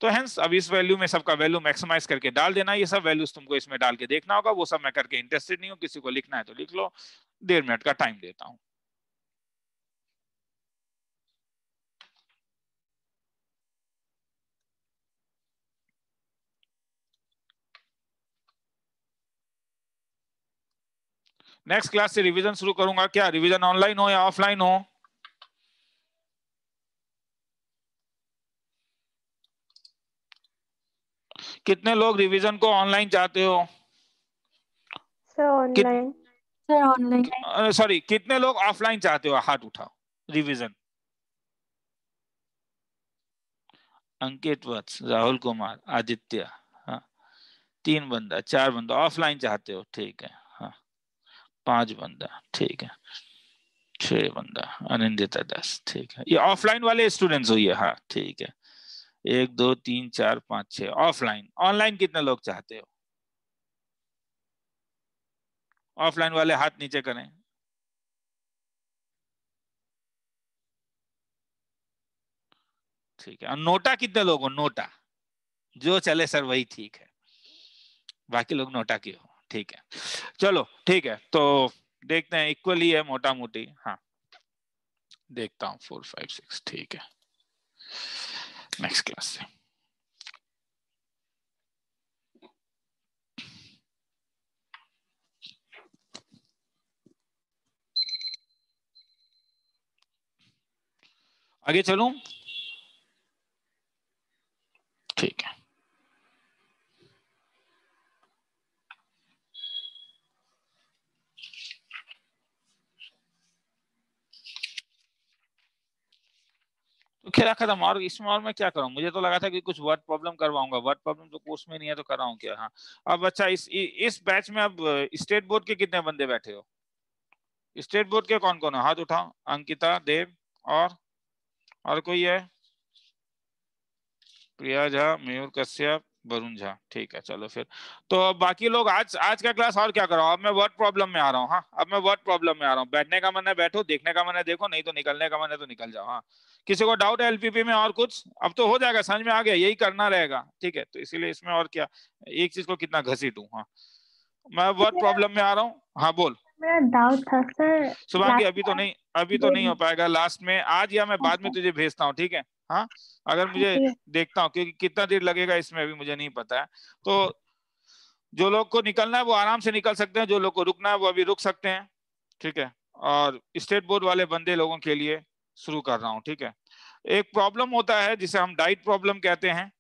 तो हेंस अब इस वैल्यू में सबका वैल्यू मैक्सिमाइज करके डाल देना। ये सब वैल्यूज तुमको इसमें डाल के देखना होगा, वो सब मैं करके इंटरेस्टेड नहीं हूं, किसी को लिखना है तो लिख लो, 1.5 मिनट का टाइम देता हूं। नेक्स्ट क्लास से रिवीजन शुरू करूंगा। क्या रिवीजन ऑनलाइन हो या ऑफलाइन हो? कितने लोग रिवीजन को ऑनलाइन चाहते हो? Sir online. Sir online. Sorry, कितने लोग ऑफलाइन चाहते हो? हाथ उठाओ। रिवीजन, अंकित वत्स, राहुल कुमार, आदित्य, हाँ 3 बंदा, 4 बंदा ऑफलाइन चाहते हो, ठीक है। हाँ 5 बंदा, ठीक है। 6 बंदा, अनिंदिता 10, ठीक है। ये ऑफलाइन वाले स्टूडेंट्स हो ये, हाँ ठीक है। 1 2 3 4 5 6 ऑफलाइन। ऑनलाइन कितने लोग चाहते हो? ऑफलाइन वाले हाथ नीचे करें। ठीक है। और नोटा कितने लोग हो? नोटा जो चले सर वही ठीक है, बाकी लोग नोटा की हो, ठीक है। चलो ठीक है, तो देखते हैं, इक्वली है मोटा मोटी। हाँ देखता हूँ 4 5 6, ठीक है। नेक्स्ट क्लास से आगे चलूं, ठीक है। तो खेला खत्म। और इसमें और मैं क्या करूं, मुझे तो लगा था कि कुछ वर्ड प्रॉब्लम करवाऊंगा, वर्ड प्रॉब्लम तो कोर्स में नहीं है, तो कर रहा हूं क्या। हाँ अब अच्छा, इस बैच में अब स्टेट बोर्ड के कितने बंदे बैठे हो? स्टेट बोर्ड के कौन कौन है? हाथ उठाओ। अंकिता, देव, और कोई है? प्रिया झा, मयूर कश्यप, वरुण झा, ठीक है। चलो फिर तो बाकी लोग आज का क्लास और क्या करो। अब मैं वर्ड प्रॉब्लम में आ रहा हूँ। हाँ अब मैं वर्ड प्रॉब्लम में आ रहा हूँ। बैठने का मन है बैठो, देखने का मन है देखो, नहीं तो निकलने का मन है तो निकल जाओ। हाँ किसी को डाउट है एलपीपी में और कुछ? अब तो हो जाएगा, समझ में आ गया, यही करना रहेगा, ठीक है। तो इसीलिए इसमें और क्या, एक चीज को कितना घसीटूं। हाँ मैं वर्ड प्रॉब्लम में आ रहा हूँ। हाँ बोल। मेरा डाउट था सर, शुभांगी अभी तो नहीं हो पाएगा, लास्ट में आज या मैं बाद में तुझे भेजता हूँ, ठीक है। हाँ अगर मुझे देखता हूँ, क्योंकि कितना देर लगेगा इसमें अभी मुझे नहीं पता है। तो जो लोग को निकलना है वो आराम से निकल सकते हैं, जो लोग को रुकना है वो अभी रुक सकते हैं, ठीक है। और स्टेट बोर्ड वाले बंदे लोगों के लिए शुरू कर रहा हूँ, ठीक है। एक प्रॉब्लम होता है जिसे हम डाइट प्रॉब्लम कहते हैं।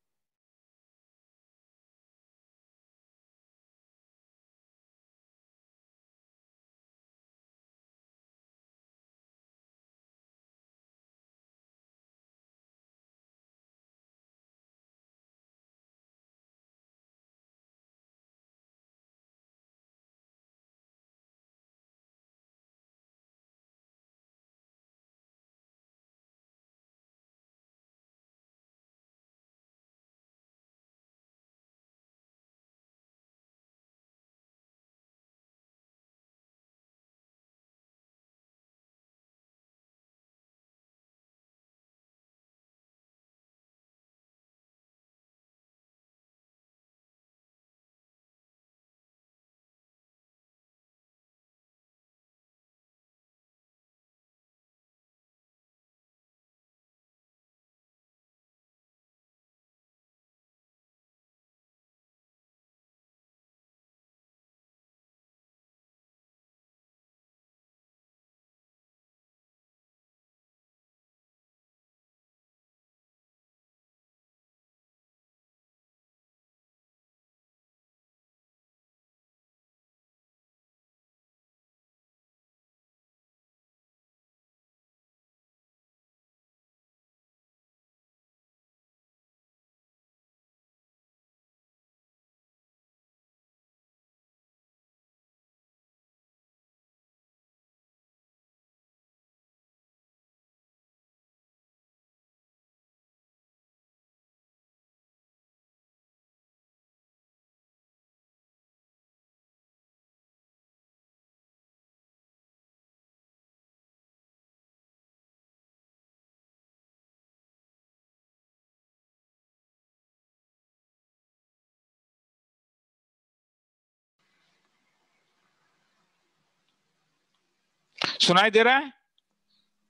सुनाई दे रहा है?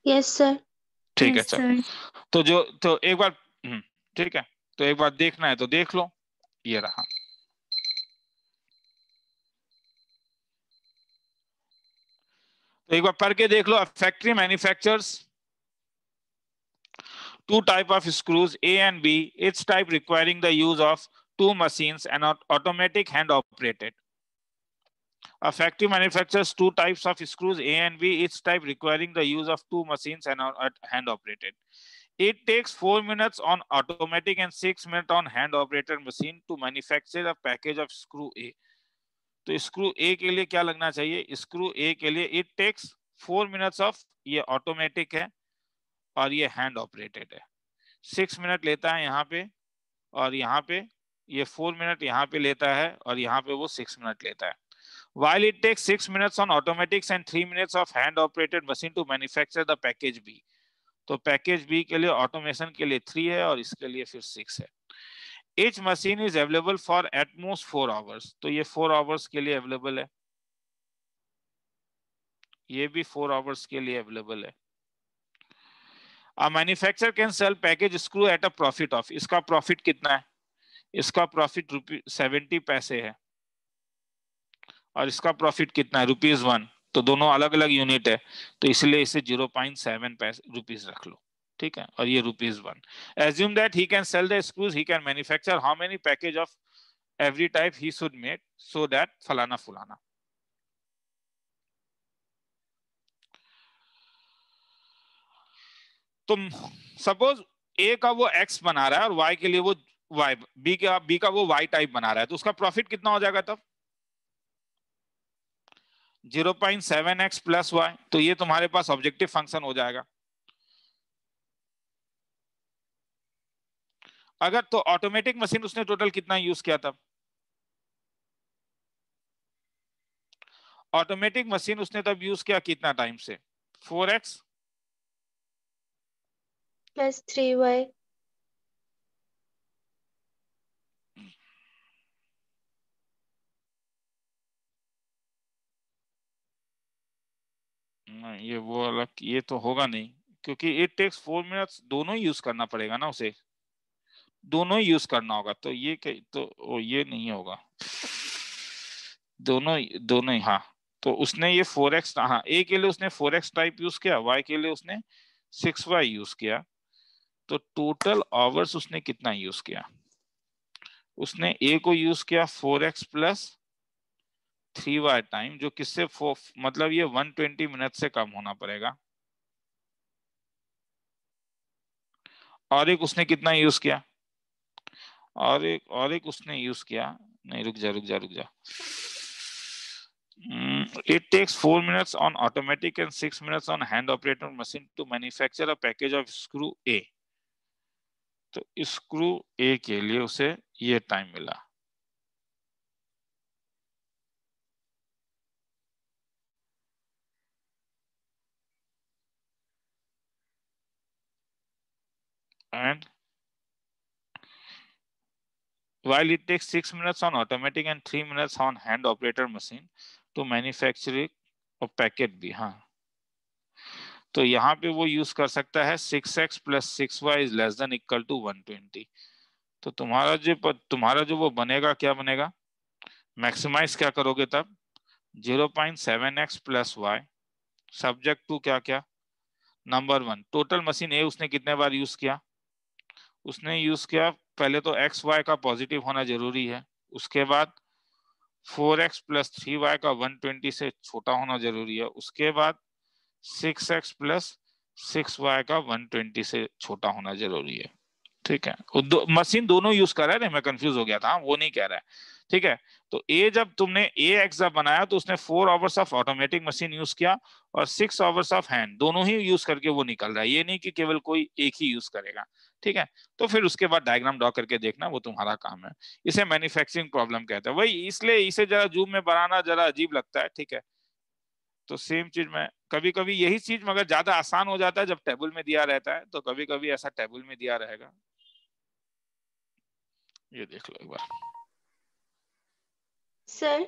Yes sir. ठीक है, चलो। तो एक बार ठीक है, तो एक बार देखना है तो देख लो, ये रहा। तो एक बार पढ़ के देख लो। A factory manufactures two type of screws, A and B, each type requiring the use of two machines and automatic hand operated. A factory manufactures two types of screws, A and B, each type requiring the use of two machines and hand operated. It takes 4 minutes on automatic and 6 minutes on hand operated machine to manufacture a package of screw A. तो screw ए के लिए क्या लगना चाहिए? Screw ए के लिए it takes 4 minutes of, ये automatic है और ये हैंड ऑपरेटेड है, 6 मिनट लेता है यहाँ पे, और यहाँ पे ये 4 मिनट यहाँ पे लेता है, और यहाँ पे वो 6 मिनट लेता है. While it takes 6 minutes on automatics and 3 minutes of hand operated machine to manufacture the package B. तो पैकेज बी के लिए ऑटोमेशन के लिए 3 है और इसके लिए फिर 6 है. Each machine is available for at most 4 hours. तो ये 4 hours के लिए अवेलेबल है, ये भी 4 hours के लिए अवेलेबल है. A manufacturer can sell package screw at a profit of, इसका प्रॉफिट कितना है? इसका प्रॉफिट 70 पैसे है, और इसका प्रॉफिट कितना है? ₹1. तो दोनों अलग अलग यूनिट है, तो इसलिए इसे 0.7 रुपीज रख लो, ठीक है, और ये ₹1. Assume that he can sell the screws, he can manufacture how many package of every type he should make so that फलाना फुलाना. तो सपोज ए का वो एक्स बना रहा है और वाई के लिए वो वाई, बी का वो वाई टाइप बना रहा है, तो उसका प्रॉफिट कितना हो जाएगा तब? 0.7x plus Y. तो ये तुम्हारे पास ऑब्जेक्टिव फंक्शन हो जाएगा. अगर तो ऑटोमेटिक मशीन उसने टोटल कितना यूज किया तब? ऑटोमेटिक मशीन उसने तब यूज किया कितना टाइम से? 4x plus 3y. ये वो अलग, ये तो होगा नहीं, क्योंकि इट टेक्स 4 मिनट्स, दोनों ही यूज करना पड़ेगा ना उसे, दोनों ही यूज करना होगा. तो ये तो ये नहीं होगा. दोनों दोनों ही, हाँ। तो उसने ये 4x, हाँ, ए के लिए उसने 4x टाइप यूज किया, y के लिए उसने 6y यूज किया। तो टोटल आवर्स उसने कितना यूज किया? उसने ए को यूज किया 4x प्लस 3y टाइम, जो किससे मतलब ये 120 मिनट से कम होना पड़ेगा। और एक उसने कितना यूज किया? और एक उसने यूज किया, नहीं रुक जा। It takes 4 minutes on automatic and 6 minutes on hand operated machine to manufacture a package of screw A. तो स्क्रू ए के लिए उसे ये टाइम मिला। And while it takes 6 minutes on automatic and 3 minutes on hand operated machine to manufacture a packet B, हाँ, तो यहाँ पे वो यूज कर सकता है 6x plus 6y is less than equal to 120। तो तुम्हारा जो वो बनेगा, क्या बनेगा? मैक्सिमाइज क्या करोगे तब? 0.7x plus Y subject to क्या? नंबर 1, टोटल मशीन ए उसने कितने बार यूज किया? उसने यूज किया, पहले तो एक्स वाई का पॉजिटिव होना जरूरी है, उसके बाद 4x प्लस 3y का 120 से छोटा होना जरूरी है, उसके बाद 6x प्लस 6y का 120 से छोटा होना जरूरी है। ठीक है, मशीन दोनों यूज कर रहा है, मैं कंफ्यूज हो गया था, वो नहीं कह रहा है। ठीक है, तो ए जब तुमने एक्स बनाया तो उसने 4 hours of automatic machine use किया और 6 आवर्स ऑफ हैंड, दोनों ही यूज करके वो निकल रहा है, ये नहीं कि केवल कोई एक ही यूज करेगा। ठीक है, तो फिर उसके बाद डायग्राम ड्रॉ करके देखना, वो तुम्हारा काम है। इसे मैन्युफैक्चरिंग प्रॉब्लम कहते हैं, वही इसलिए इसे जरा जूम में बनाना जरा अजीब लगता है। ठीक है, तो सेम चीज में कभी कभी यही चीज मगर ज्यादा आसान हो जाता है जब टेबल में दिया रहता है, तो कभी कभी ऐसा टेबल में दिया रहेगा, ये देख लो एक बार। सर,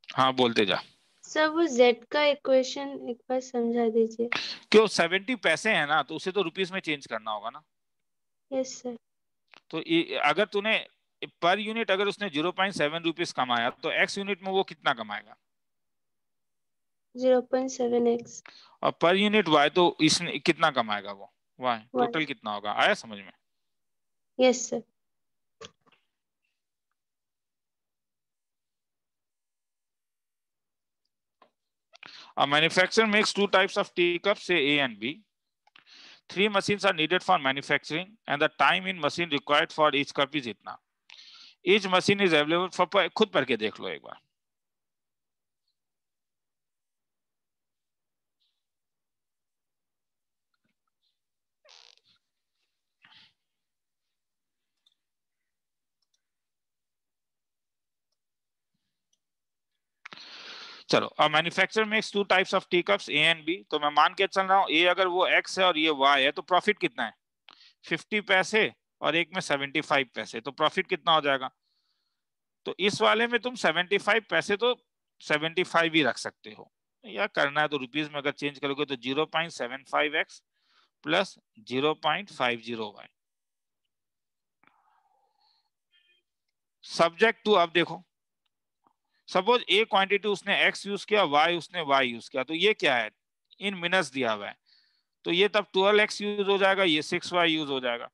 हाँ बोलते जा। सर वो z का इक्वेशन एक बार समझा दीजिए। क्यों? 70 पैसे है ना, तो उसे तो रुपीस में चेंज करना होगा ना। Yes sir. तो अगर तूने पर यूनिट अगर उसने 0.7 रुपीस कमाया तो x यूनिट में वो कितना कमाएगा? 0.7x। और पर यूनिट y तो इसने कितना कमाएगा? वो y टोटल कितना होगा? आया समझ में? Yes sir. A manufacturer makes 2 types of teacups, say A and B. 3 machines are needed for manufacturing and the time in machine required for each cup is इतना. Each machine is available for, खुद पढ़ के देख लो एक बार। चलो, अब manufacturer makes 2 types of tea cups A and B. तो मैं मान के चल रहा हूँ ए अगर वो x है और ये y है, तो प्रॉफिट कितना है? 50 पैसे और एक में 75 पैसे, तो प्रॉफिट कितना हो जाएगा? तो इस वाले में तुम 75 पैसे तो 75 ही रख सकते हो, या करना है तो रुपीज में अगर चेंज करोगे तो 0.75x plus 0.50y। Subject to, अब देखो सपोज ए क्वांटिटी उसने x यूज किया, y उसने y यूज किया, तो ये क्या है? इन मिनट्स दिया हुआ है, तो ये तब 12x यूज हो जाएगा, ये 6y यूज हो जाएगा।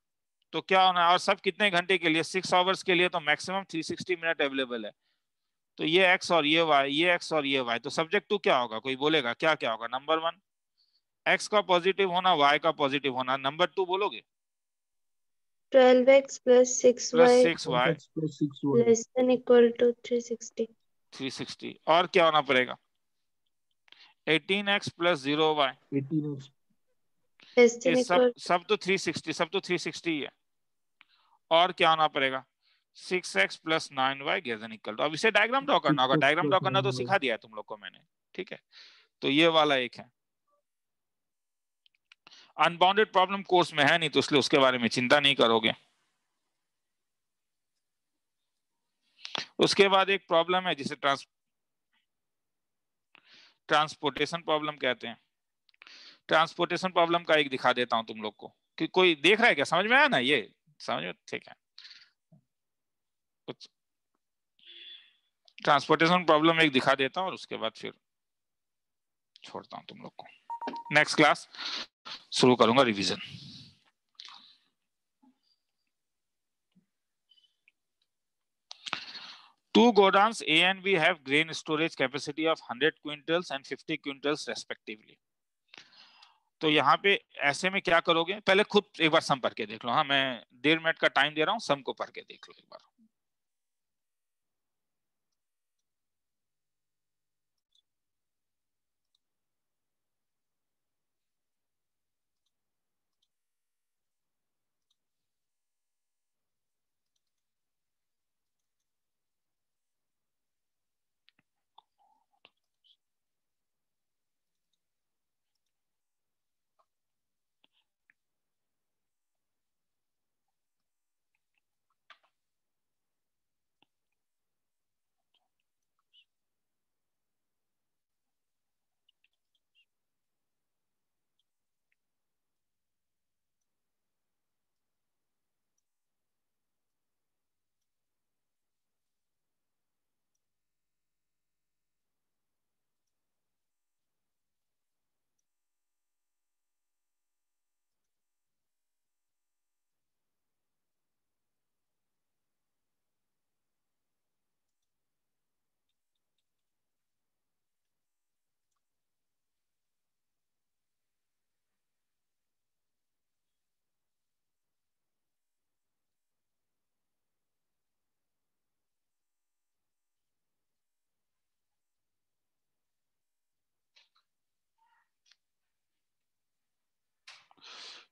तो क्या होना है? और सब कितने घंटे के लिए? 6 आवर्स के लिए, तो मैक्सिमम 360 मिनट अवेलेबल है। तो ये x और ये y, ये x और ये y, तो सब्जेक्ट टू क्या होगा? कोई बोलेगा क्या क्या होगा? नंबर 1 x का पॉजिटिव होना, y का पॉजिटिव होना। नंबर 2 बोलोगे 12x plus 6y 6y less than equal to 360। और क्या होना पड़ेगा? 18x plus 0y 18x less than ये equal सब तो 360 ही है। और क्या होना पड़ेगा? 6x plus 9y greater than equal to। अब इसे डायग्राम ड्रॉ करना होगा, डायग्राम ड्रॉ करना तो सिखा दिया है तुम लोग को मैंने। ठीक है, तो ये वाला एक है। अनबाउंडेड प्रॉब्लम कोर्स में है नहीं, तो इसलिए उसके बारे में चिंता नहीं करोगे। उसके बाद एक प्रॉब्लम है जिसे ट्रांसपोर्टेशन प्रॉब्लम कहते हैं। ट्रांसपोर्टेशन प्रॉब्लम का एक दिखा देता हूं तुम लोग को, कि कोई देख रहा है क्या? समझ में आया ना? ये समझ में? ठीक है, ट्रांसपोर्टेशन प्रॉब्लम एक दिखा देता हूँ और उसके बाद फिर छोड़ता हूँ तुम लोग को। नेक्स्ट क्लास शुरू करूंगा revision. Two godowns A and B have grain storage capacity of 100 quintals and 50 quintals respectively. तो यहाँ पे ऐसे में क्या करोगे, पहले खुद एक बार सम पढ़ के देख लो। हाँ, मैं 1.5 मिनट का टाइम दे रहा हूँ, सम को पढ़ के देख लो एक बार।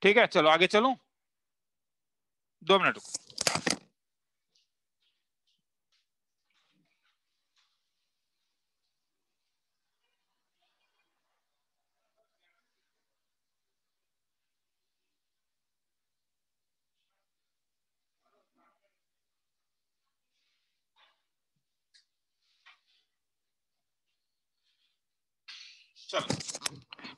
ठीक है, चलो आगे चलो, 2 मिनट रुको। चलो,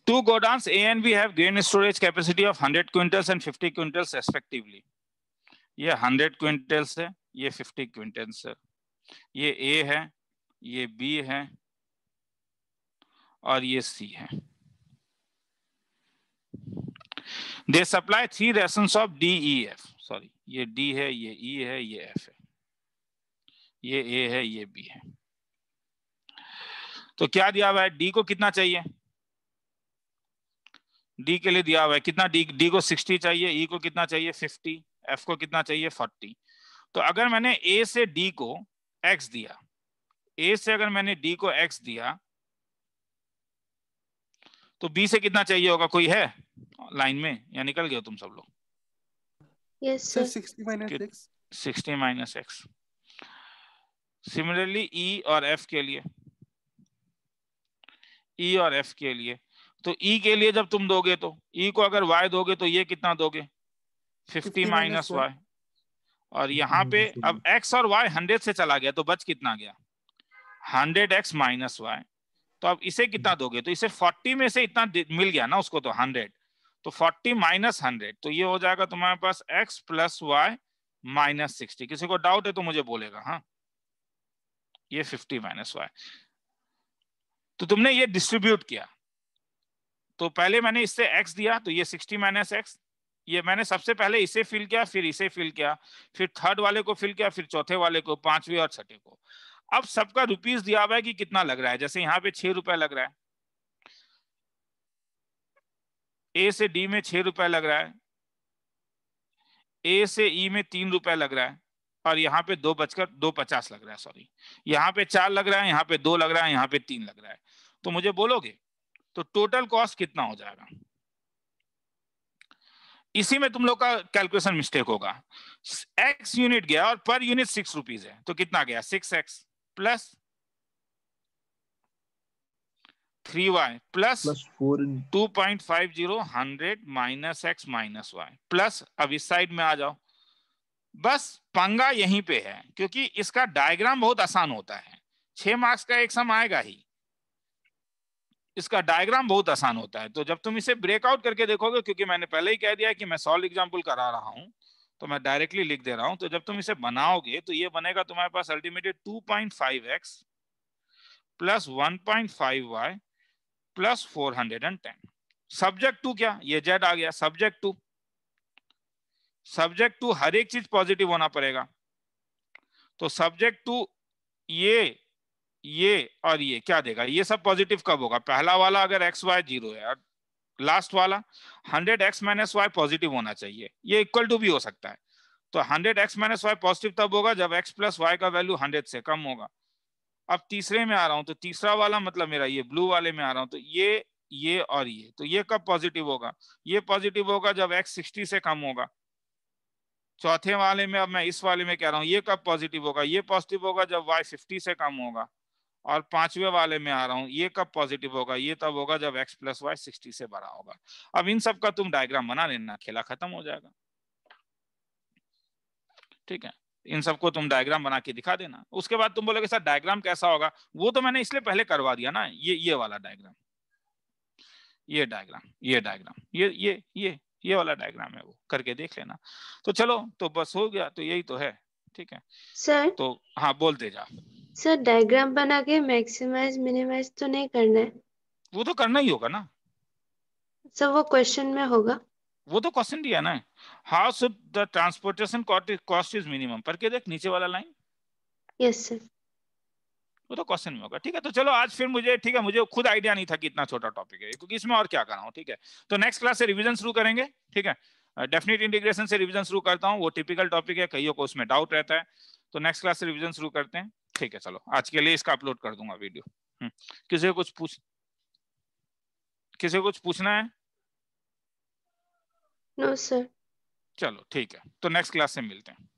two godowns A and B have grain storage capacity of 100 quintals and 50 quintals respectively. ये 100 क्विंटल्स है, ये 50 क्विंटल्स है, ये A है, ये B है और ये C है। They supply 3 rations of D, E, F. Sorry, ये D है, ये E है, ये F है, ये A है, ये B है। तो क्या दिया हुआ है, D को कितना चाहिए? D के लिए दिया हुआ है कितना, D को 60 चाहिए, E को कितना चाहिए 50, F को कितना चाहिए 40। तो अगर मैंने A से D को X दिया, A से अगर मैंने D को X दिया तो B से कितना चाहिए होगा, कोई है लाइन में या निकल गए तुम सब लोग? Yes sir. 60 minus X। Similarly E और F के लिए, E और F के लिए, तो E के लिए जब तुम दोगे तो E को अगर Y दोगे तो ये कितना दोगे 50 माइनस Y, और यहाँ पे अब X और Y 100 से चला गया तो बच कितना गया 100X माइनस Y। तो अब इसे कितना दोगे, तो इसे 40 में से इतना मिल गया ना उसको, तो 100, तो 40 माइनस 100, तो ये हो जाएगा तुम्हारे पास X प्लस Y माइनस 60। किसी को डाउट है तो मुझे बोलेगा। हाँ, ये 50 माइनस Y। तो तुमने ये डिस्ट्रीब्यूट किया, तो पहले मैंने इससे X दिया तो ये 60 माइनस X, ये मैंने सबसे पहले इसे फिल किया, फिर इसे फिल किया, फिर थर्ड वाले को फिल किया, फिर चौथे वाले को, पांचवें और छठे को। अब सबका रुपीस दिया हुआ है कि कितना लग रहा है, जैसे यहाँ पे 6 रुपए लग रहा है, A से D में 6 रुपए लग रहा है, A से E में 3 रुपए लग रहा है, और यहाँ पे 2.50 लग रहा है, सॉरी, यहाँ पे 4 लग रहा है, यहाँ पे 2 लग रहा है, यहाँ पे 3 लग रहा है। तो मुझे बोलोगे तो टोटल कॉस्ट कितना हो जाएगा? इसी में तुम लोग का कैलकुलेशन मिस्टेक होगा। X यूनिट गया और पर यूनिट 6 रुपीज है, तो कितना गया 6X plus 3Y plus 2.50 100 minus X minus Y plus, अब इस साइड में आ जाओ। बस पंगा यहीं पे है, क्योंकि इसका डायग्राम बहुत आसान होता है, 6 मार्क्स का एक सम आएगा ही, इसका डायग्राम बहुत आसान होता है। तो जब तुम इसे ब्रेकआउट करके देखोगे, क्योंकि मैंने पहले ही कह दिया कि मैं सॉल्व एग्जांपल करा रहा हूं, तो मैं डायरेक्टली लिख दे रहा हूं। तो जब तुम इसे बनाओगे तो ये बनेगा तुम्हारे पास ultimately 2.5x plus 1.5y plus 410। Subject to क्या, ये z आ गया। सब्जेक्ट टू हर एक चीज पॉजिटिव होना पड़ेगा। तो सब्जेक्ट टू ये और ये क्या देगा, ये सब पॉजिटिव कब होगा, पहला वाला अगर एक्स वाई 0 है और लास्ट वाला 100x माइनस वाई पॉजिटिव होना चाहिए, ये इक्वल टू भी हो सकता है। तो 100x माइनस वाई पॉजिटिव तब होगा जब x प्लस वाई का वैल्यू 100 से कम होगा। अब तीसरे में आ रहा हूं, तो तीसरा वाला मतलब मेरा ये ब्लू वाले में आ रहा हूं, तो ये और ये, तो ये कब पॉजिटिव होगा, ये पॉजिटिव होगा जब x 60 से कम होगा। चौथे वाले में, अब मैं इस वाले में कह रहा हूं, ये कब पॉजिटिव होगा, ये पॉजिटिव होगा जब y 50 से कम होगा। और पांचवे वाले में आ रहा हूं, ये कब पॉजिटिव होगा, ये तब होगा जब x प्लस वाई 60 से बड़ा होगा। अब इन सब का तुम डायग्राम बना लेना, खेला खत्म हो जाएगा। ठीक है, इन सबको तुम डायग्राम बना के दिखा देना। उसके बाद तुम बोलोगे सर डायग्राम कैसा होगा, वो तो मैंने इसलिए पहले करवा दिया ना, ये वाला डायग्राम, ये वाला डायग्राम है, वो करके देख लेना। तो चलो, तो बस हो गया, तो यही तो है। ठीक है सर। तो हाँ बोलते जा। सर डायग्राम बना के मैक्सिमाइज मिनिमाइज तो नहीं करना है? वो तो करना ही होगा ना सर वो क्वेश्चन में होगा? वो तो क्वेश्चन दिया ना, how should the transportation cost is minimum, करके देख नीचे वाला लाइन। Yes sir. वो तो क्वेश्चन में होगा। ठीक है, तो चलो आज फिर मुझे, ठीक है, मुझे खुद आइडिया नहीं था कि इतना छोटा टॉपिक है, क्योंकि इसमें और क्या कर रहा हूँ। ठीक है, तो नेक्स्ट क्लास से रिवीजन शुरू करेंगे। ठीक है, डेफिनेट इंटीग्रेशन से रिवीजन शुरू करता हूँ, वो टिपिकल टॉपिक है, कईयों को उसमें डाउट रहता है, तो नेक्स्ट क्लास से रिवीजन शुरू करते हैं। ठीक है, चलो आज के लिए इसका अपलोड कर दूंगा वीडियो। किसी को कुछ पूछना है? No sir. चलो ठीक है, तो नेक्स्ट क्लास से मिलते हैं।